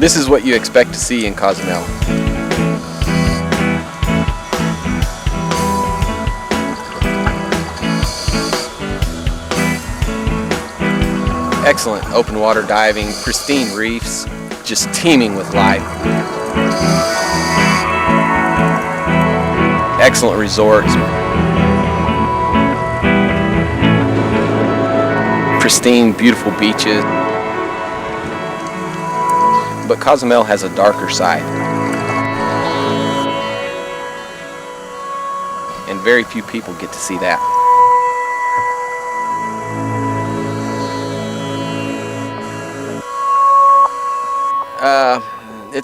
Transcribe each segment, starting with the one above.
This is what you expect to see in Cozumel. Excellent open water diving, pristine reefs, just teeming with life. Excellent resorts. Pristine, beautiful beaches. But Cozumel has a darker side. And very few people get to see that.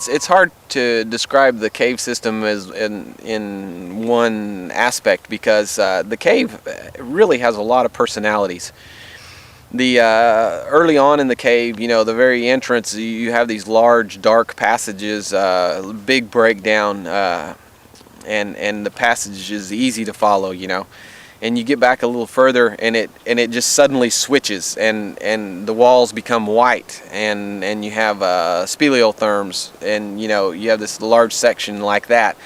It's hard to describe the cave system as in one aspect, because the cave really has a lot of personalities. The early on in the cave, you know, the very entrance, you have these large dark passages, big breakdown, and the passage is easy to follow, you know. And you get back a little further, and it just suddenly switches, and the walls become white, and you have speleotherms, and you know, you have this large section like that,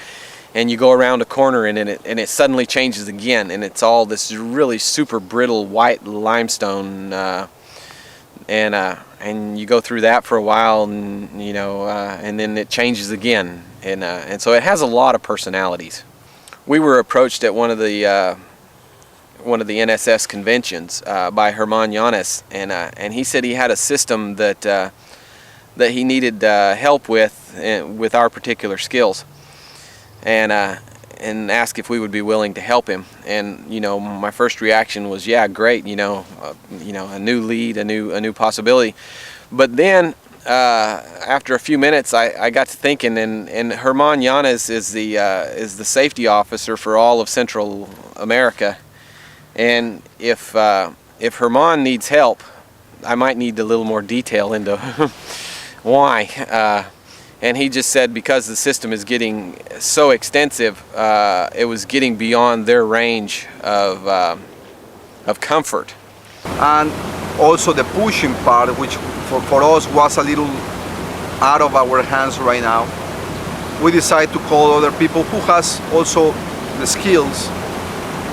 and you go around a corner, and it suddenly changes again, and it's all this really super brittle white limestone, and you go through that for a while, and you know, and then it changes again, and so it has a lot of personalities. We were approached at one of the NSS conventions by German Yanez, and he said he had a system that he needed help with our particular skills, and asked if we would be willing to help him. And you know, my first reaction was, yeah, great, you know, a new lead, a new possibility. But then after a few minutes, I got to thinking, and German Yanez is the safety officer for all of Central America. And if German needs help, I might need a little more detail into why. And he just said because the system is getting so extensive, it was getting beyond their range of comfort. And also the pushing part, which for us was a little out of our hands right now. We decided to call other people who has also the skills,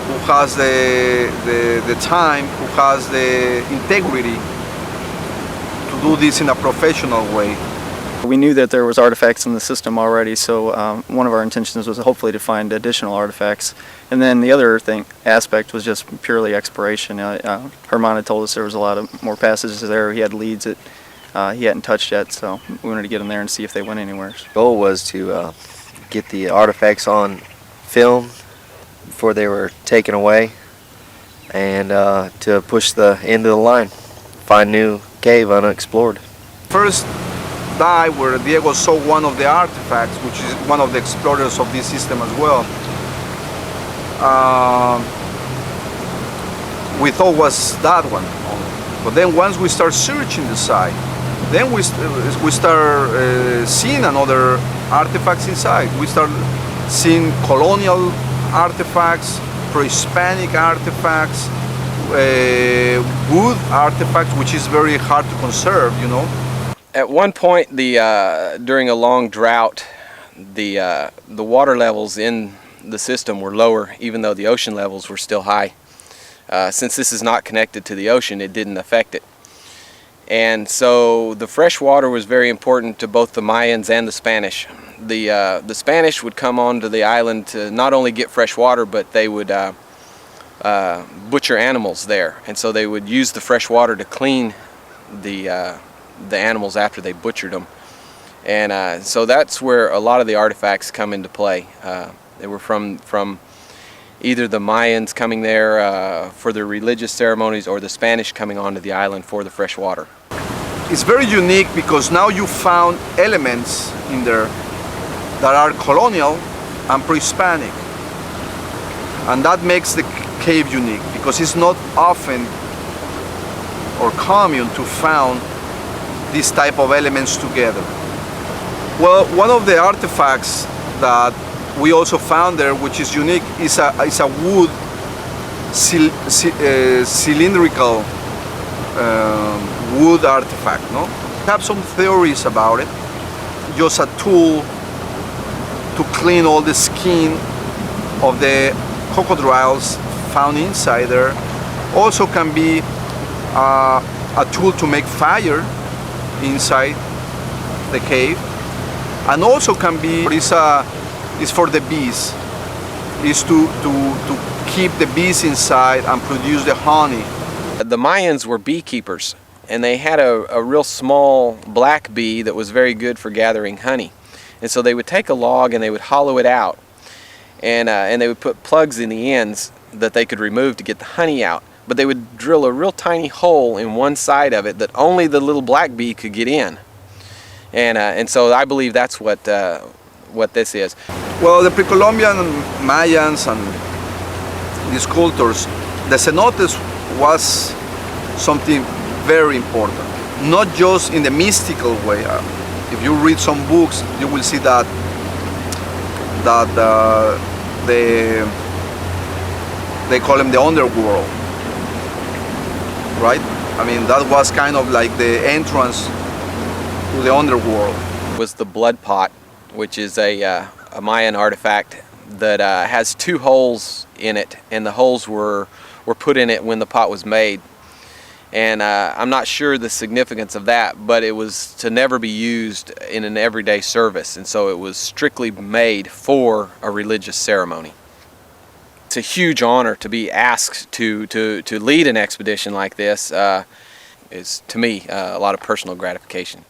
who has the time, who has the integrity to do this in a professional way. We knew that there was artifacts in the system already, so one of our intentions was hopefully to find additional artifacts. And then the other aspect was just purely exploration. German had told us there was a lot of more passages there. He had leads that he hadn't touched yet, so we wanted to get in there and see if they went anywhere. The goal was to get the artifacts on film before they were taken away, and to push the end of the line, find new cave unexplored. First dive where Diego saw one of the artifacts, which is one of the explorers of this system as well, we thought was that one. But then once we start searching the site, then we start seeing another artifacts inside. We start seeing colonial artifacts, pre-Hispanic artifacts, wood artifacts, which is very hard to conserve, you know. At one point, during a long drought, the water levels in the system were lower, even though the ocean levels were still high. Since this is not connected to the ocean, it didn't affect it. And so the fresh water was very important to both the Mayans and the Spanish. The Spanish would come onto the island to not only get fresh water, but they would butcher animals there, and so they would use the fresh water to clean the animals after they butchered them. And so that's where a lot of the artifacts come into play. They were from either the Mayans coming there for their religious ceremonies, or the Spanish coming onto the island for the fresh water. It's very unique because now you found elements in there that are colonial and pre-Hispanic, and that makes the cave unique, because it's not often or common to find these type of elements together. Well, one of the artifacts that we also found there, which is unique, is a wood cylindrical wood artifact. No, we have some theories about it. just a tool to clean all the skin of the crocodiles found inside there. Also can be a tool to make fire inside the cave, and also can be is for the bees, is to keep the bees inside and produce the honey. The Mayans were beekeepers, and they had a real small black bee that was very good for gathering honey. And so they would take a log and they would hollow it out, and they would put plugs in the ends that they could remove to get the honey out. But they would drill a real tiny hole in one side of it that only the little black bee could get in. And so I believe that's what this is. Well, the pre-Columbian Mayans and these cultures, the cenotes was something very important, not just in the mystical way. If you read some books, you will see that they call them the underworld, right? I mean, that was kind of like the entrance to the underworld. Was the blood pot, which is a Mayan artifact that has two holes in it, and the holes were put in it when the pot was made. And I'm not sure the significance of that, but it was to never be used in an everyday service, and so it was strictly made for a religious ceremony. It's a huge honor to be asked to lead an expedition like this. It's, to me, a lot of personal gratification.